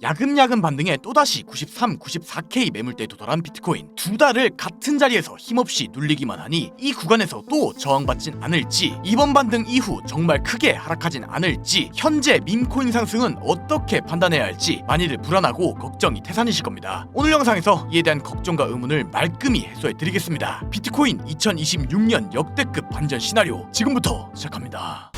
야금야금 반등해 또다시 93, 94K 매물대에 도달한 비트코인. 두 달을 같은 자리에서 힘없이 눌리기만 하니 이 구간에서 또 저항받진 않을지, 이번 반등 이후 정말 크게 하락하진 않을지, 현재 밈코인 상승은 어떻게 판단해야 할지 많이들 불안하고 걱정이 태산이실 겁니다. 오늘 영상에서 이에 대한 걱정과 의문을 말끔히 해소해 드리겠습니다. 비트코인 2026년 역대급 반전 시나리오 지금부터 시작합니다.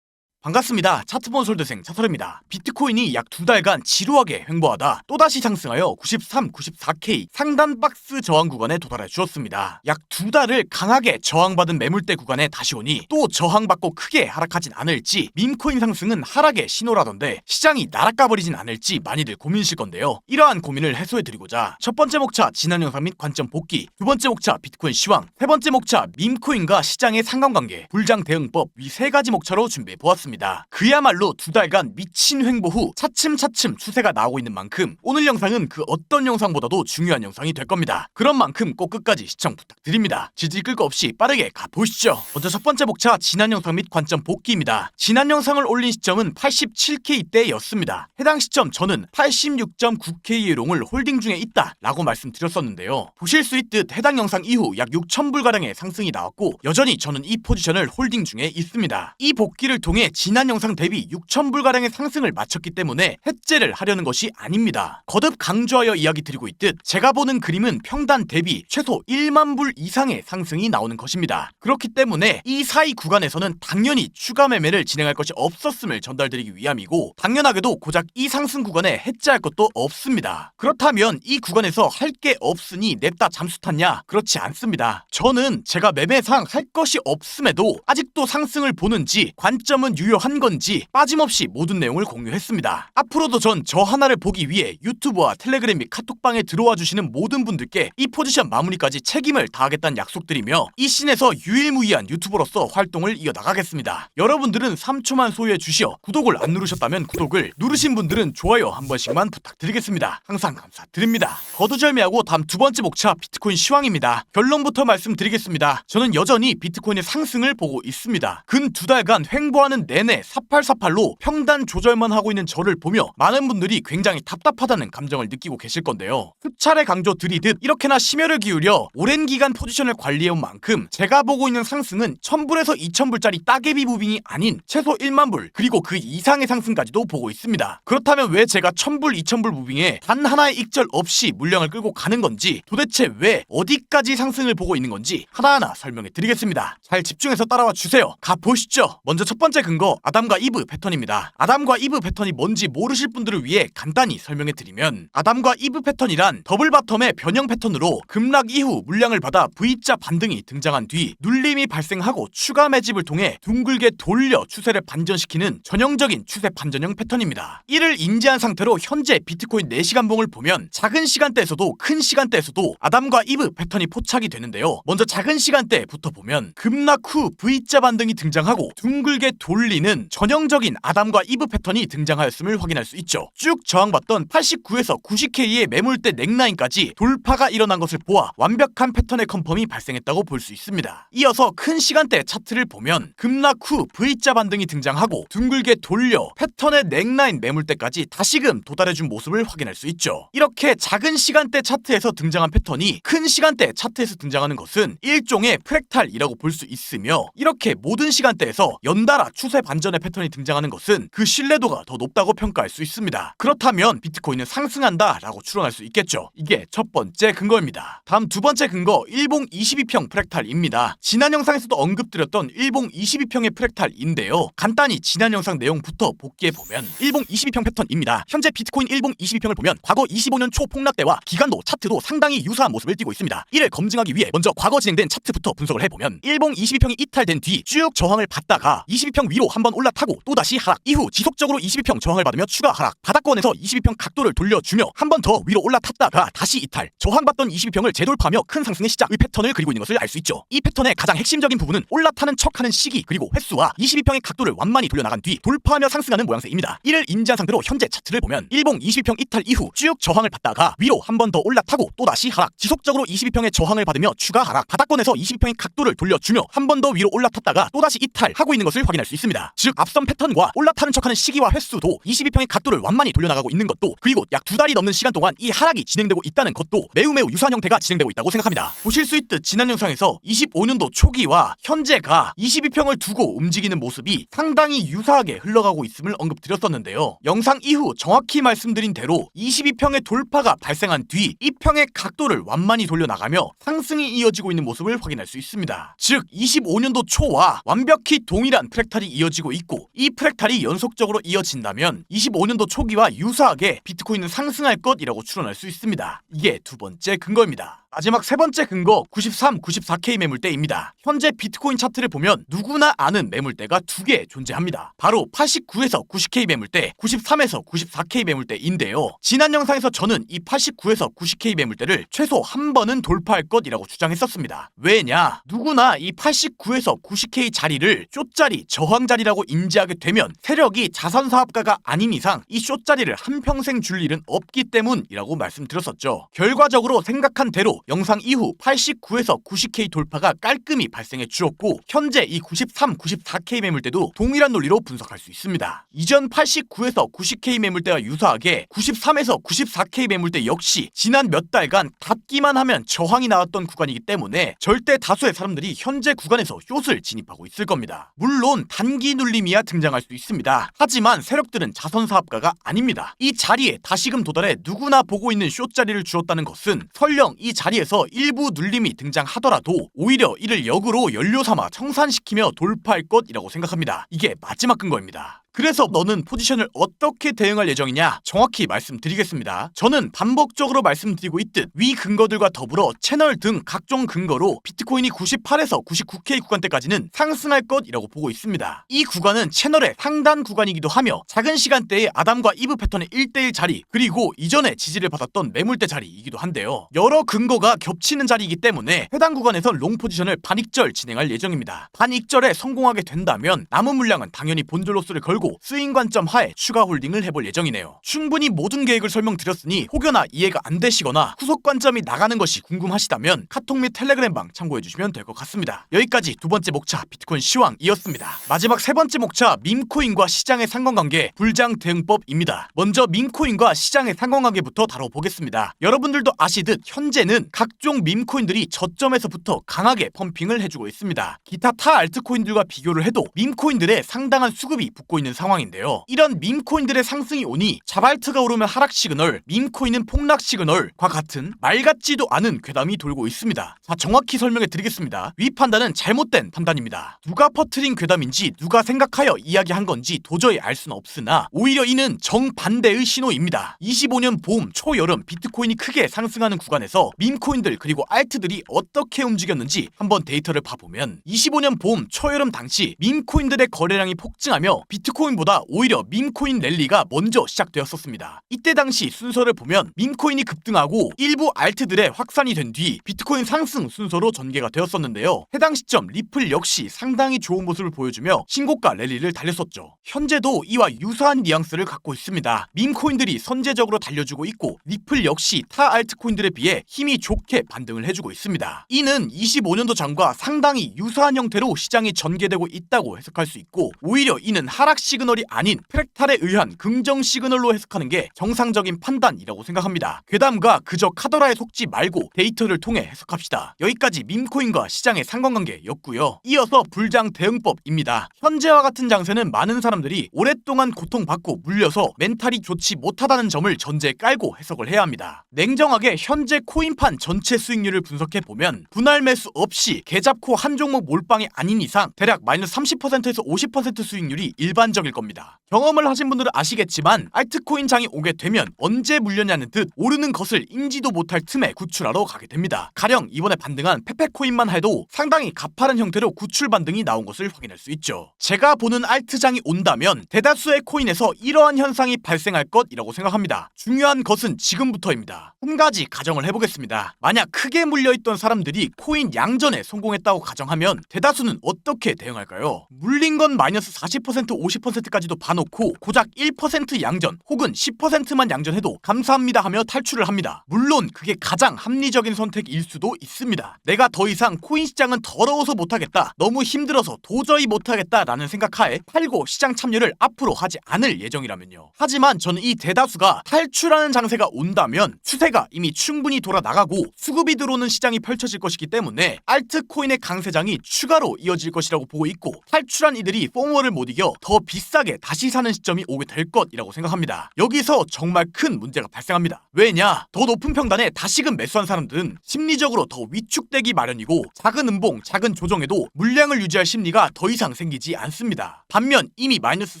반갑습니다. 차트본 솔드생 차설입니다. 비트코인이 약 두 달간 지루하게 횡보하다 또다시 상승하여 93, 94K 상단 박스 저항 구간에 도달해 주었습니다. 약 두 달을 강하게 저항받은 매물대 구간에 다시 오니 또 저항받고 크게 하락하진 않을지, 밈코인 상승은 하락의 신호라던데 시장이 날아가버리진 않을지 많이들 고민이실 건데요. 이러한 고민을 해소해드리고자 첫 번째 목차 지난 영상 및 관점 복귀, 두 번째 목차 비트코인 시황, 세 번째 목차 밈코인과 시장의 상관관계, 불장 대응법 위 세 가지 목차로 준비해보았습니다. 그야말로 두 달간 미친 횡보 후 차츰차츰 추세가 나오고 있는 만큼 오늘 영상은 그 어떤 영상보다도 중요한 영상이 될 겁니다. 그런 만큼 꼭 끝까지 시청 부탁드립니다. 질질 끌 거 없이 빠르게 가보시죠. 먼저 첫 번째 목차 지난 영상 및 관점 복귀입니다. 지난 영상을 올린 시점은 87K 때였습니다. 해당 시점 저는 86.9K의 롱을 홀딩 중에 있다 라고 말씀드렸었는데요. 보실 수 있듯 해당 영상 이후 약 6,000불가량의 상승이 나왔고 여전히 저는 이 포지션을 홀딩 중에 있습니다. 이 복귀를 통해 지난 영상 대비 6,000불가량의 상승을 마쳤기 때문에 해제를 하려는 것이 아닙니다. 거듭 강조하여 이야기 드리고 있듯 제가 보는 그림은 평단 대비 최소 1만 불 이상의 상승이 나오는 것입니다. 그렇기 때문에 이 사이 구간에서는 당연히 추가 매매를 진행할 것이 없었음을 전달드리기 위함이고, 당연하게도 고작 이 상승 구간에 해제할 것도 없습니다. 그렇다면 이 구간에서 할 게 없으니 냅다 잠수 탔냐? 그렇지 않습니다. 저는 제가 매매상 할 것이 없음에도 아직도 상승을 보는지 관점은 유효한 건지 빠짐없이 모든 내용을 공유했습니다. 앞으로도 전 저 하나를 보기 위해 유튜브와 텔레그램 및 카톡방에 들어와 주시는 모든 분들께 이 포지션 마무리까지 책임을 다하겠다는 약속드리며 이 씬에서 유일무이한 유튜버로서 활동을 이어나가겠습니다. 여러분들은 3초만 소유해 주시어 구독을 안 누르셨다면 구독을, 누르신 분들은 좋아요 한 번씩만 부탁드리겠습니다. 항상 감사드립니다. 거두절미하고 다음 두 번째 목차 비트코인 시황입니다. 결론부터 말씀드리겠습니다. 저는 여전히 비트코인의 상승을 보고 있습니다. 근 두 달간 횡보하는 내내 4848로 평단 조절만 하고 있는 저를 보며 많은 분들이 굉장히 답답하다는 감정을 느끼고 계실 건데요. 수차례 강조 드리듯 이렇게나 심혈을 기울여 오랜 기간 포지션을 관리해온 만큼 제가 보고 있는 상승은 1000불에서 2000불짜리 따개비 무빙이 아닌 최소 1만불 그리고 그 이상의 상승까지도 보고 있습니다. 그렇다면 왜 제가 1000불, 2000불 무빙에 단 하나의 익절 없이 물량을 끌고 가는 건지, 도대체 왜 어디까지 상승을 보고 있는 건지 하나하나 설명해 드리겠습니다. 잘 집중해서 따라와 주세요. 가보시죠. 먼저 첫 번째 근거, 아담과 이브 패턴입니다. 아담과 이브 패턴이 뭔지 모르실 분들을 위해 간단히 설명해 드리면, 아담과 이브 패턴이란 더블 바텀의 변형 패턴으로 급락 이후 물량을 받아 V자 반등이 등장한 뒤 눌림이 발생하고 추가 매집을 통해 둥글게 돌려 추세를 반전시키는 전형적인 추세 반전형 패턴입니다. 이를 인지한 상태로 현재 비트코인 4시간봉을 보면 작은 시간대에서도 큰 시간대에서도 아담과 이브 패턴이 포착이 되는데요. 먼저 작은 시간대부터 보면 급락 후 V자 반등이 등장하고 둥글게 돌리는 전형적인 아담과 이브 패턴이 등장하였음을 확인할 수 있죠. 쭉 저항받던 89에서 90K의 매물대 넥라인까지 돌파가 일어난 것을 보아 완벽한 패턴의 컨펌이 발생했다고 볼 수 있습니다. 이어서 큰 시간대 차트를 보면 급락 후 V자 반등이 등장하고 둥글게 돌려 패턴의 넥라인 매물대까지 다시금 도달해준 모습을 확인할 수 있죠. 이렇게 작은 시간대 차트에서 등장한 패턴이 큰 시간대 차트에서 등장하는 것은 일종의 프랙탈이라고 볼 수 있으며, 이렇게 모든 시간대에서 연달아 추세 반전의 패턴이 등장하는 것은 그 신뢰도가 더 높다고 평가할 수 있습니다. 그렇다면 비트코인은 상승한다 라고 추론할 수 있겠죠. 이게 첫 번째 근거입니다. 다음 두 번째 근거, 일봉 22평 프랙탈입니다. 지난 영상에서도 언급드렸던 일봉 22평의 프랙탈인데요. 간단히 지난 영상 내용부터 복귀해보면 일봉 22평 패턴입니다. 현재 비트코인 일봉 22평을 보면 과거 25년 초 폭락 때와 기간도 차트도 상당히 유사한 모습을 띠고 있습니다. 이를 검증하기 위해 먼저 과거 진행된 차트부터 분석을 해보면 일봉 22평이 이탈된 뒤 쭉 저항을 받다가 22평 위로 한번 올라타고 또다시 하락, 이후 지속적으로 22평 저항을 받으며 추가 하락, 바닥권에서 22평 각도를 돌려주며 한 번 더 위로 올라탔다가 다시 이탈, 저항받던 22평을 재돌파하며 큰 상승의 시작의 패턴을 그리고 있는 것을 알 수 있죠. 이 패턴의 가장 핵심적인 부분은 올라타는 척하는 시기 그리고 횟수와 22평의 각도를 완만히 돌려나간 뒤 돌파하며 상승하는 모양새입니다. 이를 인지한 상태로 현재 차트를 보면 일봉 22평 이탈 이후 쭉 저항을 받다가 위로 한 번 더 올라타고 또다시 하락, 지속적으로 22평의 저항을 받으며 추가 하락, 바닥권에서 22평의 각도를 돌려주며 한 번 더 위로 올라탔다가 또다시 이탈하고 있는 것을 확인할 수 있습니다. 즉 앞선 패턴과 올라타는 척하는 시기와 횟수도 22평의 각도를 완만히 돌려나가고 있는 것도, 그리고 약 2달이 넘는 시간 동안 이 하락이 진행되고 있다는 것도 매우 유사한 형태가 진행되고 있다고 생각합니다. 보실 수 있듯 지난 영상에서 25년도 초기와 현재가 22평을 두고 움직이는 모습이 상당히 유사하게 흘러가고 있음을 언급드렸었는데요. 영상 이후 정확히 말씀드린 대로 22평의 돌파가 발생한 뒤 이 평의 각도를 완만히 돌려나가며 상승이 이어지고 있는 모습을 확인할 수 있습니다. 즉 25년도 초와 완벽히 동일한 프랙탈이 이어지고 있고, 이 프랙탈이 연속적으로 이어진다면 25년도 초기와 유사하게 비트코인은 상승할 것이라고 추론할 수 있습니다. 이게 두 번째 근거입니다. 마지막 세 번째 근거, 93, 94K 매물대입니다. 현재 비트코인 차트를 보면 누구나 아는 매물대가 두 개 존재합니다. 바로 89에서 90K 매물대, 93에서 94K 매물대인데요. 지난 영상에서 저는 이 89에서 90K 매물대를 최소 한 번은 돌파할 것이라고 주장했었습니다. 왜냐? 누구나 이 89에서 90K 자리를 숏자리, 저항자리라고 인지하게 되면 세력이 자선사업가가 아닌 이상 이 숏자리를 한평생 줄 일은 없기 때문이라고 말씀드렸었죠. 결과적으로 생각한 대로 영상 이후 89에서 90K 돌파가 깔끔히 발생해 주었고, 현재 이 93, 94K 매물대도 동일한 논리로 분석할 수 있습니다. 이전 89에서 90K 매물대와 유사하게 93에서 94K 매물대 역시 지난 몇 달간 닿기만 하면 저항이 나왔던 구간이기 때문에 절대 다수의 사람들이 현재 구간에서 숏을 진입하고 있을 겁니다. 물론 단기 눌림이야 등장할 수 있습니다. 하지만 세력들은 자선사업가가 아닙니다. 이 자리에 다시금 도달해 누구나 보고 있는 숏 자리를 주었다는 것은 설령 이 자리에서 일부 눌림이 등장하더라도 오히려 이를 역으로 연료 삼아 청산시키며 돌파할 것이라고 생각합니다. 이게 마지막 근거입니다. 그래서 너는 포지션을 어떻게 대응할 예정이냐? 정확히 말씀드리겠습니다. 저는 반복적으로 말씀드리고 있듯 위 근거들과 더불어 채널 등 각종 근거로 비트코인이 98에서 99K 구간대까지는 상승할 것이라고 보고 있습니다. 이 구간은 채널의 상단 구간이기도 하며 작은 시간대의 아담과 이브 패턴의 1대1 자리, 그리고 이전에 지지를 받았던 매물대 자리이기도 한데요. 여러 근거가 겹치는 자리이기 때문에 해당 구간에서 롱 포지션을 반익절 진행할 예정입니다. 반익절에 성공하게 된다면 남은 물량은 당연히 본전 로스를 걸고 스윙 관점 하에 추가 홀딩을 해볼 예정이네요. 충분히 모든 계획을 설명드렸으니 혹여나 이해가 안 되시거나 후속 관점이 나가는 것이 궁금하시다면 카톡 및 텔레그램방 참고해주시면 될 것 같습니다. 여기까지 두 번째 목차 비트코인 시황이었습니다. 마지막 세 번째 목차 밈코인과 시장의 상관관계 불장 대응법입니다. 먼저 밈코인과 시장의 상관관계부터 다뤄보겠습니다. 여러분들도 아시듯 현재는 각종 밈코인들이 저점에서부터 강하게 펌핑을 해주고 있습니다. 기타 타 알트코인들과 비교를 해도 밈코인들의 상당한 수급이 붙고 있는 상황인데요. 이런 밈코인들의 상승이 오니 자발트가 오르면 하락 시그널, 밈코인은 폭락 시그널과 같은 말 같지도 않은 괴담이 돌고 있습니다. 자, 정확히 설명해 드리겠습니다. 위 판단은 잘못된 판단입니다. 누가 퍼뜨린 괴담인지 누가 생각하여 이야기한 건지 도저히 알 수는 없으나 오히려 이는 정반대의 신호입니다. 25년 봄, 초여름 비트코인이 크게 상승하는 구간에서 밈코인들 그리고 알트들이 어떻게 움직였는지 한번 데이터를 봐보면 25년 봄, 초여름 당시 밈코인들의 거래량이 폭증하며 비트코인보다 오히려 밈코인 랠리가 먼저 시작되었었습니다. 이때 당시 순서를 보면 밈코인이 급등하고 일부 알트들의 확산이 된 뒤 비트코인 상승 순서로 전개가 되었었는데요. 해당 시점 리플 역시 상당히 좋은 모습을 보여주며 신고가 랠리를 달렸었죠. 현재도 이와 유사한 뉘앙스를 갖고 있습니다. 밈코인들이 선제적으로 달려주고 있고 리플 역시 타 알트코인들에 비해 힘이 좋게 반등을 해주고 있습니다. 이는 25년도 전과 상당히 유사한 형태로 시장이 전개되고 있다고 해석할 수 있고, 오히려 이는 하락 시그널이 아닌 프랙탈에 의한 긍정 시그널로 해석하는 게 정상적인 판단이라고 생각합니다. 괴담과 그저 카더라에 속지 말고 데이터를 통해 해석합시다. 여기까지 밈코인과 시장의 상관관계였고요. 이어서 불장 대응법입니다. 현재와 같은 장세는 많은 사람들이 오랫동안 고통받고 물려서 멘탈이 좋지 못하다는 점을 전제에 깔고 해석을 해야 합니다. 냉정하게 현재 코인판 전체 수익률을 분석해보면 분할 매수 없이 개잡코 한 종목 몰빵이 아닌 이상 대략 마이너스 30%에서 50% 수익률이 일반적입니다. 이례적일 겁니다. 경험을 하신 분들은 아시겠지만 알트코인 장이 오게 되면 언제 물렸냐는 듯 오르는 것을 인지도 못할 틈에 구출하러 가게 됩니다. 가령 이번에 반등한 페페코인만 해도 상당히 가파른 형태로 구출 반등이 나온 것을 확인할 수 있죠. 제가 보는 알트장이 온다면 대다수의 코인에서 이러한 현상이 발생할 것이라고 생각합니다. 중요한 것은 지금부터입니다. 한 가지 가정을 해보겠습니다. 만약 크게 물려있던 사람들이 코인 양전에 성공했다고 가정하면 대다수는 어떻게 대응할까요? 물린 건 마이너스 40% 50%까지도 봐놓고 고작 1% 양전 혹은 10%만 양전해도 감사합니다 하며 탈출을 합니다. 물론 그게 가장 합리적인 선택일 수도 있습니다. 내가 더 이상 코인 시장은 더러워서 못하겠다, 너무 힘들어서 도저히 못하겠다 라는 생각하에 팔고 시장 참여를 앞으로 하지 않을 예정이라면요. 하지만 저는 이 대다수가 탈출하는 장세가 온다면 추세가 이미 충분히 돌아 나가고 수급이 들어오는 시장이 펼쳐질 것이기 때문에 알트코인의 강세장이 추가로 이어질 것이라고 보고 있고, 탈출한 이들이 포모를 못 이겨 더 비싸게 다시 사는 시점이 오게 될 것이라고 생각합니다. 여기서 정말 큰 문제가 발생합니다. 왜냐? 더 높은 평단에 다시금 매수한 사람들은 심리적으로 더 위축되기 마련이고, 작은 음봉, 작은 조정에도 물량을 유지할 심리가 더 이상 생기지 않습니다. 반면 이미 마이너스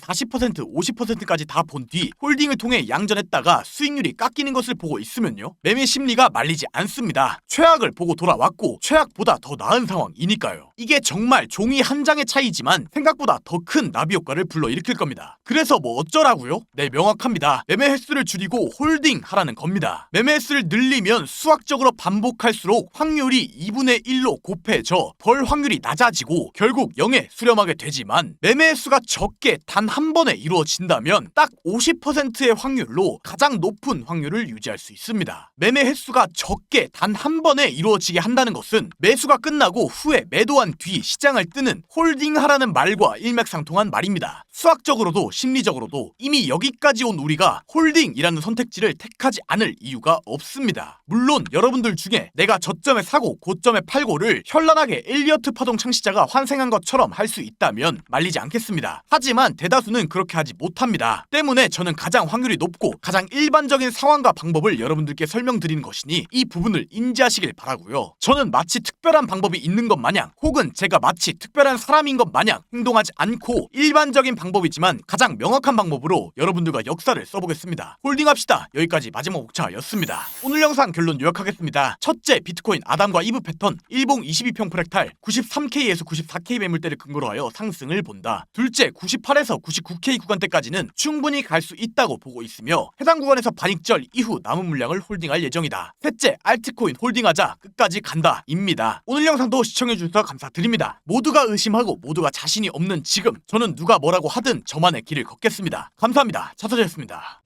40%, 50%까지 다 본 뒤 홀딩을 통해 양전했다가 수익률이 깎이는 것을 보고 있으면요, 매매 심리가 말리지 않습니다. 최악을 보고 돌아왔고 최악보다 더 나은 상황이니까요. 이게 정말 종이 한 장의 차이지만 생각보다 더 큰 나비 효과를 불러일으킬 겁니다. 그래서 뭐 어쩌라고요? 네, 명확합니다. 매매 횟수를 줄이고 홀딩 하라는 겁니다. 매매 횟수를 늘리면 수학적으로 반복할수록 확률이 2분의 1로 곱해져 벌 확률이 낮아지고 결국 0에 수렴하게 되지만, 매매 횟수가 적게 단 한 번에 이루어진다면 딱 50%의 확률로 가장 높은 확률을 유지할 수 있습니다. 매매 횟수가 적게 단 한 번에 이루어지게 한다는 것은 매수가 끝나고 후에 매도한 뒤 시장을 뜨는 홀딩하라는 말과 일맥상통한 말입니다. 수학적으로도 심리적으로도 이미 여기까지 온 우리가 홀딩이라는 선택지를 택하지 않을 이유가 없습니다. 물론 여러분들 중에 내가 저점에 사고 고점에 팔고를 현란하게 엘리어트 파동 창시자가 환생한 것처럼 할 수 있다면 말리지 않겠습니다. 하지만 대다수는 그렇게 하지 못합니다. 때문에 저는 가장 확률이 높고 가장 일반적인 상황과 방법을 여러분들께 설명드리는 것이니 이 부분을 인지하시길 바라고요. 저는 마치 특별한 방법이 있는 것 마냥, 혹은 제가 마치 특별한 사람인 것 마냥 행동하지 않고 일반적인 방법이지만 가장 명확한 방법으로 여러분들과 역사를 써보겠습니다. 홀딩합시다. 여기까지 마지막 목차였습니다. 오늘 영상 결론 요약하겠습니다. 첫째, 비트코인 아담과 이브 패턴 일봉 22평 프랙탈 93K에서 94K 매물대를 근거로 하여 상승을 본다. 둘째, 98에서 99K 구간대까지는 충분히 갈 수 있다고 보고 있으며 해당 구간에서 반익절 이후 남은 물량을 홀딩할 예정이다. 셋째, 알트코인 홀딩하자, 끝까지 간다 입니다. 오늘 영상도 시청해주셔서 감사드립니다. 모두가 의심하고 모두가 자신이 없는 지금, 저는 누가 뭐라고 하든 저만의 길을 걷겠습니다. 감사합니다. 차서재였습니다.